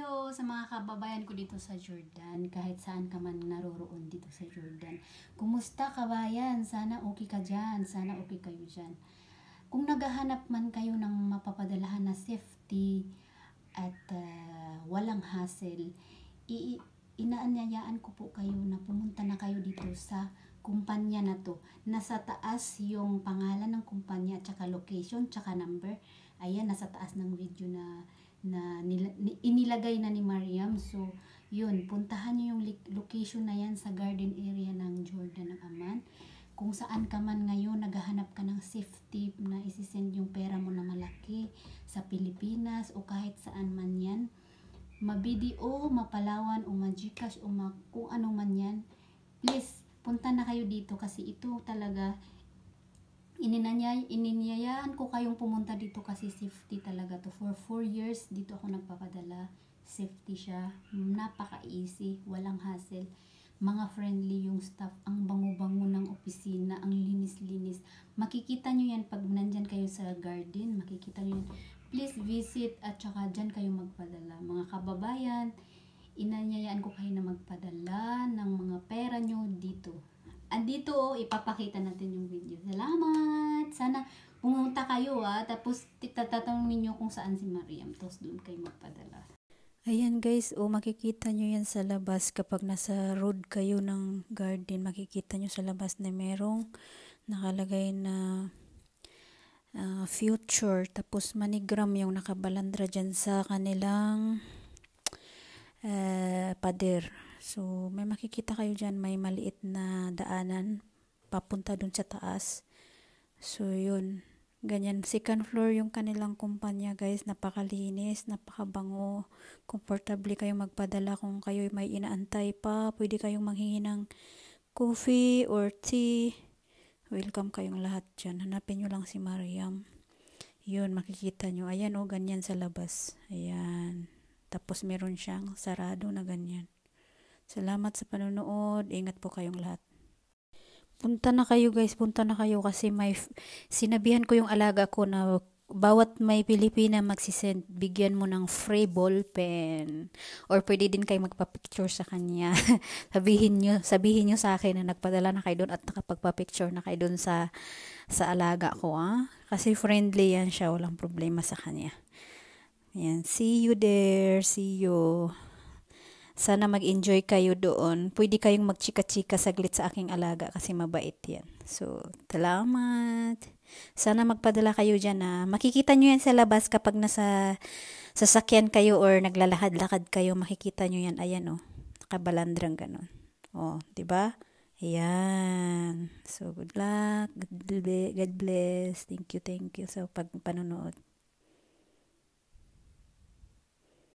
Hello sa mga kababayan ko dito sa Jordan, kahit saan ka man naroroon dito sa Jordan. Kumusta kabayan? Sana okay ka dyan, sana okay kayo dyan. Kung naghahanap man kayo ng mapapadalahan na safety at walang hassle, inaanyayaan ko po kayo na pumunta na kayo dito sa kumpanya na to. Nasa taas yung pangalan ng kumpanya, tsaka location, tsaka number. Ayan, nasa taas ng video na inilagay na ni Mariam. So, yun, puntahan nyo yung location na yan sa garden area ng Jordan ng Amman. Kung saan ka man ngayon, naghahanap ka ng safety na isisend yung pera mo na malaki sa Pilipinas o kahit saan man yan. Ma-BDO, mapalawan o ma-Gcash o kung ano man yan. Please, punta na kayo dito kasi ito talaga ininiyayaan ko kayong pumunta dito kasi safety talaga to. For 4 years dito ako nagpapadala. Safety siya. Napaka-easy. Walang hassle. Mga friendly yung staff. Ang bango-bango ng opisina. Ang linis-linis. Makikita nyo yan pag nandyan kayo sa garden. Makikita nyo yan. Please visit at saka dyan kayo magpadala. Mga kababayan, inanyayaan ko kayo na magpadala ng mga pera nyo dito. Andito, ipapakita natin yung video. Salamat! Sana pumunta kayo tapos tatanungin nyo kung saan si Mariam. Tapos doon kayo magpadala. Ayan guys, makikita nyo yan sa labas kapag nasa road kayo ng garden. Makikita nyo sa labas na merong nakalagay na future. Tapos manigram yung nakabalandra dyan sa kanilang pader. So, may makikita kayo dyan, may maliit na daanan papunta dun sa taas. So, yun. Ganyan. Second floor yung kanilang kumpanya, guys. Napakalinis, napakabango. Komportable kayong magpadala kung kayo may inaantay pa. Pwede kayong manghingi ng coffee or tea. Welcome kayong lahat dyan. Hanapin nyo lang si Mariam. Yun, makikita nyo. Ayan, ganyan sa labas. Ayan. Tapos meron siyang sarado na ganyan. Salamat sa panonood. Ingat po kayong lahat. Punta na kayo guys. Punta na kayo kasi sinabihan ko yung alaga ko na bawat may Pilipina magsisend, bigyan mo ng free ball pen. Or pwede din kayo magpa-picture sa kanya. sabihin nyo sa akin na nagpadala na kayo doon at nakapagpa-picture na kayo doon sa alaga ko. Kasi friendly yan siya. Walang problema sa kanya. Yan. See you there. See you. Sana mag-enjoy kayo doon. Pwede kayong magchika-chika saglit sa aking alaga kasi mabait yan. So, salamat. Sana magpadala kayo dyan makikita nyo yan sa labas kapag nasa sasakyan kayo or naglalakad-lakad kayo. Makikita nyo yan. Ayan nakabalandrang ganun. Diba? Ayan. So, good luck. God bless. Thank you sa panonood.